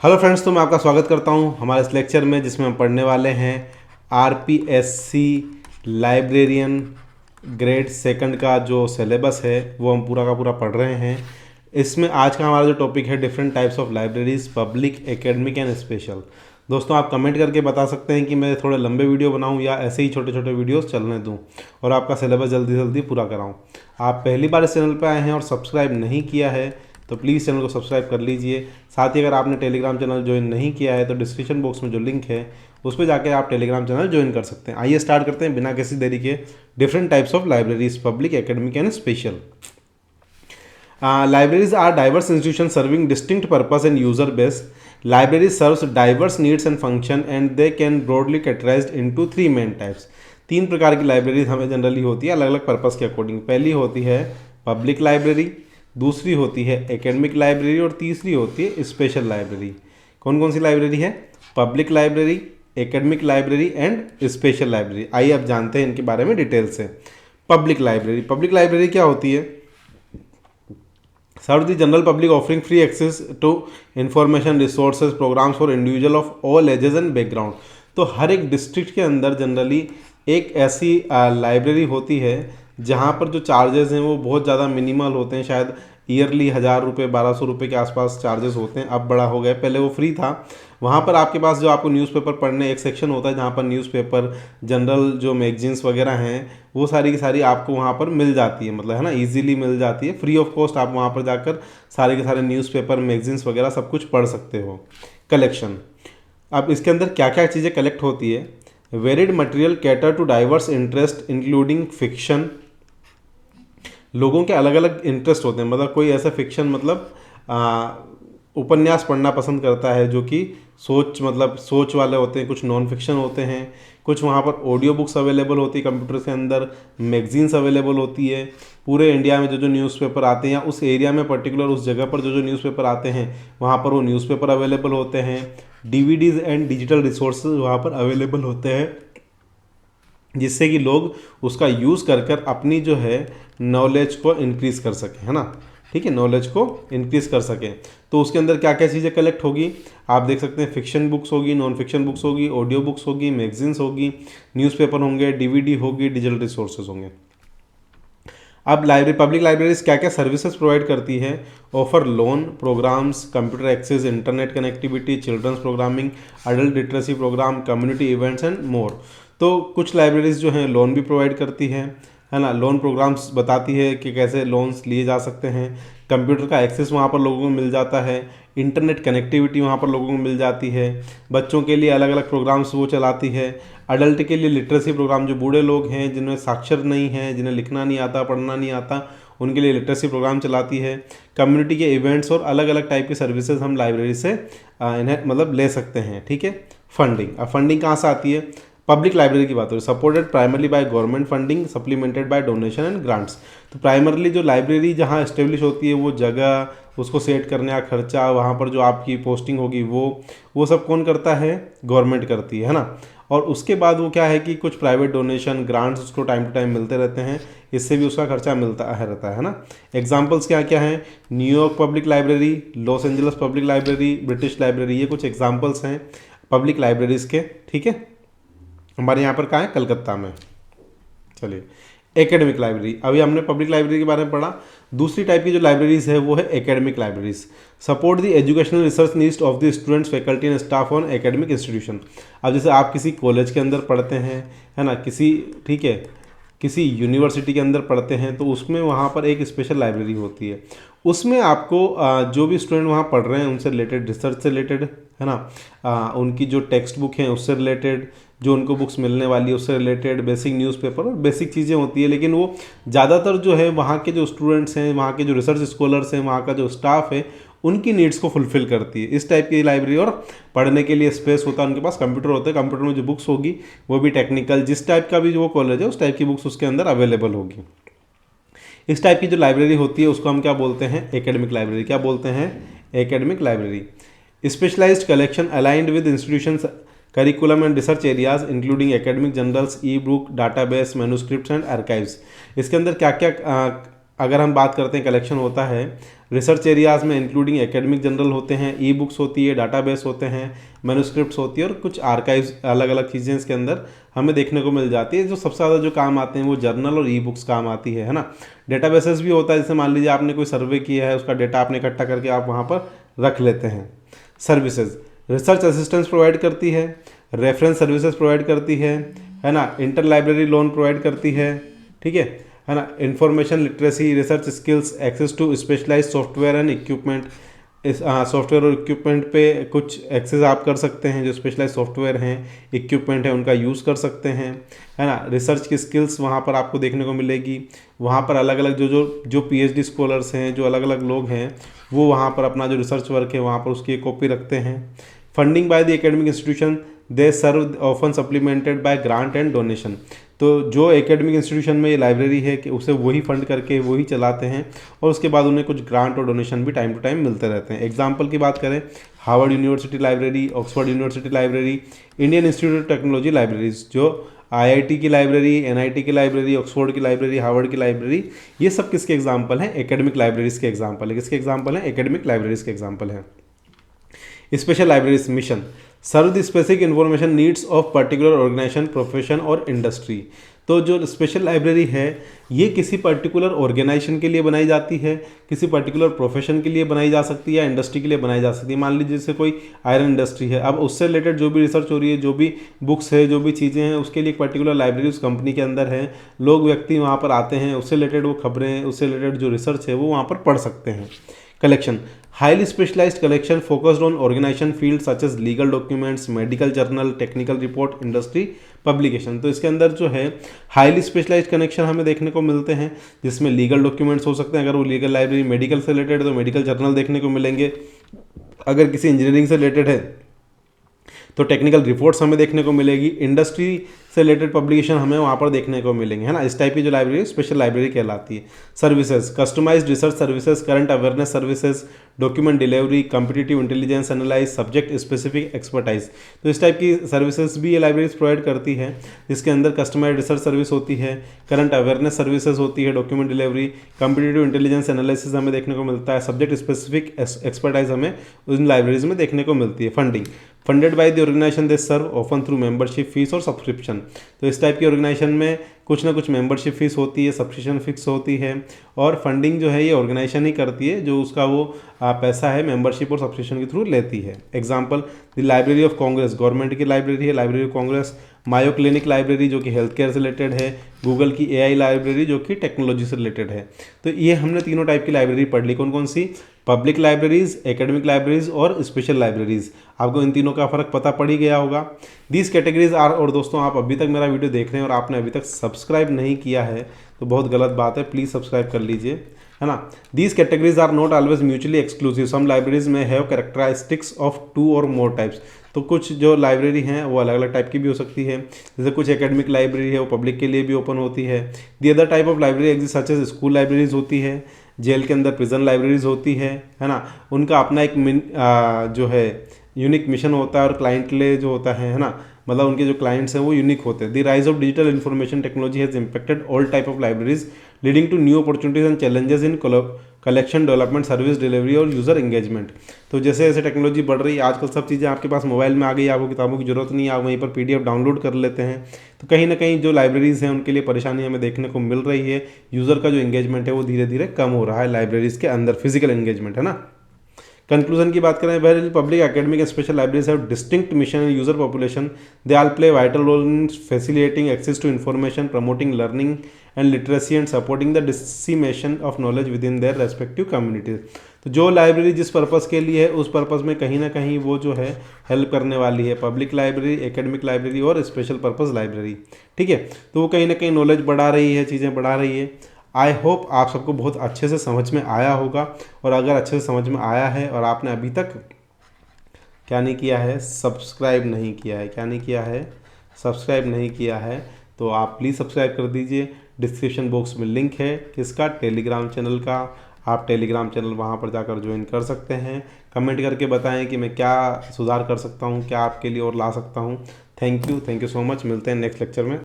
Hello friends, तो मैं आपका स्वागत करता हूं हमारे इस लेक्चर में जिसमें हम पढ़ने वाले हैं आरपीएससी लाइब्रेरियन ग्रेड सेकंड का जो सिलेबस है वो हम पूरा का पूरा पढ़ रहे हैं। इसमें आज का हमारा जो टॉपिक है different types of libraries, public, academic and special. दोस्तों, आप कमेंट करके बता सकते हैं कि मैं थोड़े लंबे वीडियो बनाऊं या ऐसे ही छोटे छोटे वीडियोस चलने दूं और आपका सिलेबस जल्दी जल्दी पूरा कराऊं। आप पहली बार इस चैनल पर आए हैं और सब्सक्राइब नहीं किया है तो प्लीज़ चैनल को सब्सक्राइब कर लीजिए। साथ ही अगर आपने टेलीग्राम चैनल ज्वाइन नहीं किया है तो डिस्क्रिप्शन बॉक्स में जो लिंक है उस पर जाकर आप टेलीग्राम चैनल ज्वाइन कर सकते हैं। आइए स्टार्ट करते हैं बिना किसी देरी के। Different types of libraries, public, academic and special. Libraries are diverse institutions serving distinct purpose and user base. Libraries serves diverse needs and function and they can broadly categorized into three main types. तीन प्रकार की libraries हमें generally होती है अलग अलग purpose के according. पहली होती है पब्लिक लाइब्रेरी, दूसरी होती है एकेडमिक लाइब्रेरी और तीसरी होती है स्पेशल लाइब्रेरी। कौन कौन सी लाइब्रेरी है? Public library, academic library and special library. आइए अब जानते हैं इनके बारे में डिटेल से। पब्लिक लाइब्रेरी क्या होती है? Serve the general public offering free access to information, resources, programs for individual of all ages and background. तो हर एक डिस्ट्रिक्ट के अंदर जनरली एक ऐसी लाइब्रेरी होती है जहाँ पर जो चार्जेस हैं वो बहुत ज़्यादा मिनिमल होते हैं। शायद ईयरली 1000 रुपये 1200 रुपये के आसपास चार्जेस होते हैं, अब बड़ा हो गया, पहले वो फ्री था। वहाँ पर आपके पास जो आपको न्यूज़पेपर पढ़ने एक सेक्शन होता है जहाँ पर न्यूज़पेपर, जनरल जो मैगजीन्स वगैरह हैं वो सारी की सारी आपको वहाँ पर मिल जाती है, मतलब है ना, इजीली मिल जाती है, फ्री ऑफ कॉस्ट। आप वहाँ पर जाकर सारे के सारे न्यूज़पेपर, मैगजीन्स वगैरह सब कुछ पढ़ सकते हो। कलेक्शन, अब इसके अंदर क्या क्या चीज़ें कलेक्ट होती है? Varied material cater to diverse interest including fiction. लोगों के अलग अलग इंटरेस्ट होते हैं, मतलब कोई ऐसा फिक्शन मतलब उपन्यास पढ़ना पसंद करता है जो कि सोच वाले होते हैं, कुछ नॉन फिक्शन होते हैं, कुछ वहाँ पर ऑडियो बुक्स अवेलेबल होती है कंप्यूटर के अंदर, मैगजीन्स अवेलेबल होती है। पूरे इंडिया में जो जो न्यूज़पेपर आते हैं या उस एरिया में पर्टिकुलर उस जगह पर जो जो न्यूज़पेपर आते हैं वहाँ पर वो न्यूज़पेपर अवेलेबल होते हैं। डीवीडीज़ एंड डिजिटल रिसोर्सेज वहाँ पर अवेलेबल होते हैं जिससे कि लोग उसका यूज़ कर कर अपनी जो है नॉलेज को इंक्रीज़ कर सकें, है ना। ठीक है, नॉलेज को इंक्रीज़ कर सकें। तो उसके अंदर क्या क्या चीज़ें कलेक्ट होगी आप देख सकते हैं। फिक्शन बुक्स होगी, नॉन फिक्शन बुक्स होगी, ऑडियो बुक्स होगी, मैगजीन्स होगी, न्यूज़पेपर होंगे, डीवीडी होगी, डिजिटल रिसोर्सेज होंगे। अब पब्लिक लाइब्रेरीज क्या क्या सर्विसेज प्रोवाइड करती है? Offer loan programs, computer access, internet connectivity, children's programming, adult literacy program, community events and more. तो कुछ लाइब्रेरीज जो हैं लोन भी प्रोवाइड करती है ना। लोन प्रोग्राम्स बताती है कि कैसे लोन्स लिए जा सकते हैं। कंप्यूटर का एक्सेस वहाँ पर लोगों को मिल जाता है। इंटरनेट कनेक्टिविटी वहाँ पर लोगों को मिल जाती है। बच्चों के लिए अलग अलग प्रोग्राम्स वो चलाती है। अडल्ट के लिए लिटरेसी प्रोग्राम, जो बूढ़े लोग हैं जिन्हें साक्षर नहीं है, जिन्हें लिखना नहीं आता, पढ़ना नहीं आता, उनके लिए लिटरेसी प्रोग्राम चलाती है। कम्युनिटी के इवेंट्स और अलग अलग टाइप की सर्विसेज हम लाइब्रेरी से इन्हें मतलब ले सकते हैं। ठीक है। फंडिंग, अब फंडिंग कहाँ से आती है? पब्लिक लाइब्रेरी की बात हो रही है। Supported primarily by government funding, supplemented by donation and grants. तो प्राइमरली जो लाइब्रेरी जहाँ एस्टेब्लिश होती है वो जगह, उसको सेट करने का खर्चा, वहाँ पर जो आपकी पोस्टिंग होगी वो सब कौन करता है? गवर्नमेंट करती है ना। और उसके बाद वो क्या है कि कुछ प्राइवेट डोनेशन, ग्रांट्स उसको टाइम टू टाइम मिलते रहते हैं, इससे भी उसका खर्चा मिलता है रहता है ना। एग्जाम्पल्स क्या क्या हैं? New York public library, Los Angeles public library, British library, ये कुछ एग्जाम्पल्स हैं पब्लिक लाइब्रेरीज के। ठीक है, हमारे यहाँ पर कहाँ है? कलकत्ता में। चलिए, एकेडमिक लाइब्रेरी, अभी हमने पब्लिक लाइब्रेरी के बारे में पढ़ा। दूसरी टाइप की जो लाइब्रेरीज है वो है academic libraries. Support the educational research needs of the students, faculty and staff on academic institution. अब जैसे आप किसी कॉलेज के अंदर पढ़ते हैं, है ना, ठीक है, किसी यूनिवर्सिटी के अंदर पढ़ते हैं तो उसमें वहाँ पर एक स्पेशल लाइब्रेरी होती है। उसमें आपको जो भी स्टूडेंट वहाँ पढ़ रहे हैं उनसे रिलेटेड, रिसर्च से रिलेटेड, है ना, उनकी जो टेक्स्ट बुक हैं उससे रिलेटेड, जो उनको बुक्स मिलने वाली है उससे रिलेटेड, बेसिक न्यूज़पेपर और बेसिक चीज़ें होती है। लेकिन वो ज़्यादातर जो है वहाँ के जो स्टूडेंट्स हैं, वहाँ के जो रिसर्च स्कॉलर्स हैं, वहाँ का जो स्टाफ है, उनकी नीड्स को फुलफ़िल करती है इस टाइप की लाइब्रेरी। और पढ़ने के लिए स्पेस होता है, उनके पास कंप्यूटर होता है, कंप्यूटर में जो बुक्स होगी वो भी टेक्निकल, जिस टाइप का भी जो वो कॉलेज है उस टाइप की बुक्स उसके अंदर अवेलेबल होगी। इस टाइप की जो लाइब्रेरी होती है उसको हम क्या बोलते हैं? Academic library. क्या बोलते हैं? Academic library. Specialized collection aligned with institutions curriculum and research areas including academic journals, e book, database, manuscripts and archives. इसके अंदर क्या क्या अगर हम बात करते हैं कलेक्शन होता है रिसर्च एरियाज़ में, इंक्लूडिंग एकेडमिक जर्नल होते हैं, ई बुक्स होती है, डाटाबेस होते हैं, मैन्युस्क्रिप्ट्स होती है और कुछ आर्काइव्स, अलग अलग चीज़ें इसके अंदर हमें देखने को मिल जाती है। जो सबसे ज़्यादा जो काम आते हैं वो जर्नल और ई बुक्स काम आती है ना। डेटाबेसेस भी होता है, जैसे मान लीजिए आपने कोई सर्वे किया है, उसका डेटा आपने इकट्ठा करके आप वहाँ पर रख लेते हैं। सर्विसेज, रिसर्च असिस्टेंस प्रोवाइड करती है, रेफरेंस सर्विसेज प्रोवाइड करती है ना, इंटर लाइब्रेरी लोन प्रोवाइड करती है, ठीक है ना। Information literacy, research skills, access to specialized software and equipment, इस सॉफ्टवेयर और इक्विपमेंट पे कुछ एक्सेस आप कर सकते हैं, जो स्पेशलाइज सॉफ्टवेयर हैं, इक्विपमेंट है, उनका यूज़ कर सकते हैं, है ना। रिसर्च की स्किल्स वहाँ पर आपको देखने को मिलेगी। वहाँ पर अलग अलग जो PhD स्कॉलर्स हैं, जो अलग अलग लोग हैं, वो वहाँ पर अपना जो रिसर्च वर्क है वहाँ पर उसकी एक कॉपी रखते हैं। Funding by the academic institution, they serve often supplemented by grant and donation. तो जो एकेडमिक इंस्टीट्यूशन में ये लाइब्रेरी है कि उसे वही फंड करके वही चलाते हैं और उसके बाद उन्हें कुछ ग्रांट और डोनेशन भी टाइम टू टाइम मिलते रहते हैं। एग्जांपल की बात करें, Harvard university library, Oxford university library, Indian institute of technology libraries, जो IIT की लाइब्रेरी, NIT की लाइब्रेरी, ऑक्सफोर्ड की लाइब्रेरी, हार्वर्ड की लाइब्रेरी, ये सब किसके एग्जाम्पल हैं? एकेडमिक लाइब्रेरीज के एग्जाम्पल है। किसके एग्जाम्पल हैं? एकेडमिक लाइब्रेरीज के एग्जाम्पल हैं। Special libraries mission, serve the specific information needs of particular organization, profession और इंडस्ट्री। तो जो स्पेशल लाइब्रेरी है ये किसी पर्टिकुलर ऑर्गेनाइजेशन के लिए बनाई जाती है, किसी पर्टिकुलर प्रोफेशन के लिए बनाई जा सकती है या इंडस्ट्री के लिए बनाई जा सकती है। मान लीजिए जैसे कोई आयरन इंडस्ट्री है, अब उससे रिलेटेड जो भी रिसर्च हो रही है, जो भी बुक्स है, जो भी चीज़ें हैं, उसके लिए एक पर्टिकुलर लाइब्रेरी उस कंपनी के अंदर है। लोग व्यक्ति वहाँ पर आते हैं, उससे रिलेटेड वो खबरें, उससे रिलेटेड जो रिसर्च है वो वहाँ पर पढ़ सकते हैं। Collection, highly specialized collection focused on organization fields such as legal documents, medical journal, technical report, industry publication। तो इसके अंदर जो है हाईली स्पेशलाइज्ड कनेक्शन हमें देखने को मिलते हैं, जिसमें लीगल डॉक्यूमेंट्स हो सकते हैं, अगर वो लीगल लाइब्रेरी मेडिकल से रिलेटेड है तो मेडिकल जर्नल देखने को मिलेंगे, अगर किसी इंजीनियरिंग से रिलेटेड है तो टेक्निकल रिपोर्ट्स हमें देखने को मिलेगी, इंडस्ट्री से रिलेटेड पब्लिकेशन हमें वहाँ पर देखने को मिलेंगे, है ना। इस टाइप की जो लाइब्रेरी स्पेशल लाइब्रेरी कहलाती है। Services, customized research services, current awareness services, document delivery, competitive intelligence analyze, subject specific expertise. तो इस टाइप की सर्विसेज भी ये लाइब्रेरीज प्रोवाइड करती है, जिसके अंदर कस्टमाइज्ड रिसर्च सर्विस होती है, करंट अवेयरनेस सर्विसेज होती है, document delivery, competitive intelligence analysis हमें देखने को मिलता है, सब्जेक्ट स्पेसिफिक एक्सपर्टाइज हमें उन लाइब्रेरीज में देखने को मिलती है। Funding, funded by the organization they serve often through membership fees और सब्सक्रिप्शन। तो इस टाइप की ऑर्गेनाइजेशन में कुछ ना कुछ मेंबरशिप फीस होती है, सब्सक्रिप्शन फिक्स होती है और फंडिंग जो है ये ऑर्गेनाइजेशन ही करती है, जो उसका वो पैसा है मेंबरशिप और सब्सक्रिप्शन के थ्रू लेती है। Example, the library of Congress government की लाइब्रेरी है, library of Congress, Mayo clinic library जो कि हेल्थ केयर से रिलेटेड है, गूगल की AI लाइब्रेरी जो कि टेक्नोलॉजी से रिलेटेड है। तो ये हमने तीनों टाइप की लाइब्रेरी पढ़ ली। कौन कौन सी? पब्लिक लाइब्रेरीज, एकेडमिक लाइब्रेरीज और स्पेशल लाइब्रेरीज। आपको इन तीनों का फर्क पता पड़ ही गया होगा। दीज कैटेगरीज आर, और दोस्तों आप अभी तक मेरा वीडियो देख रहे हैं और आपने अभी तक सब्सक्राइब नहीं किया है तो बहुत गलत बात है, प्लीज़ सब्सक्राइब कर लीजिए, है ना। These categories are not always mutually exclusive, some libraries में हैव कैरेक्टरिस्टिक्स ऑफ 2 और मोर टाइप्स। तो कुछ जो लाइब्रेरी हैं वो अलग अलग टाइप की भी हो सकती है, जैसे कुछ एकेडमिक लाइब्रेरी है वो पब्लिक के लिए भी ओपन होती है। The other type of library exist such as school libraries होती है, जेल के अंदर प्रिजन लाइब्रेरीज होती है ना। उनका अपना एक जो है यूनिक मिशन होता है और क्लाइंटले जो होता है ना, मतलब उनके जो क्लाइंट्स हैं वो यूनिक होते हैं। The rise of digital information technology has impacted all type of libraries leading to new opportunities and challenges in collection, development, service delivery और यूज़र एंगेजमेंट। तो जैसे जैसे टेक्नोलॉजी बढ़ रही है, आजकल सब चीज़ें आपके पास मोबाइल में आ गई, आपको किताबों की जरूरत नहीं है, आप वहीं पर PDF डाउनलोड कर लेते हैं। तो कहीं ना कहीं जो लाइब्रेरीज़ हैं उनके लिए परेशानी हमें देखने को मिल रही है, यूज़र का जो एंगेजमेंट है वो धीरे धीरे कम हो रहा है लाइब्रेरीज़ के अंदर, फिजिकल एंगेजमेंट, है ना। कंक्लूजन की बात करें, where public academic and special libraries have distinct mission and user population, they all play vital role in facilitating access to information, promoting learning and literacy and supporting the dissemination of knowledge within their respective communities. तो जो library जिस purpose के लिए है उस purpose में कहीं ना कहीं वो जो है हेल्प करने वाली है, पब्लिक लाइब्रेरी, एकेडमिक लाइब्रेरी और स्पेशल पर्पज़ लाइब्रेरी, ठीक है। तो वो कहीं ना कहीं नॉलेज बढ़ा रही है, चीज़ें बढ़ा रही है। आई होप आप सबको बहुत अच्छे से समझ में आया होगा, और अगर अच्छे से समझ में आया है और आपने अभी तक क्या नहीं किया है, सब्सक्राइब नहीं किया है, क्या नहीं किया है, सब्सक्राइब नहीं किया है, तो आप प्लीज़ सब्सक्राइब कर दीजिए। डिस्क्रिप्शन बॉक्स में लिंक है किसका, टेलीग्राम चैनल का, आप टेलीग्राम चैनल वहाँ पर जाकर ज्वाइन कर सकते हैं। कमेंट करके बताएं कि मैं क्या सुधार कर सकता हूँ, क्या आपके लिए और ला सकता हूँ। थैंक यू सो मच, मिलते हैं नेक्स्ट लेक्चर में।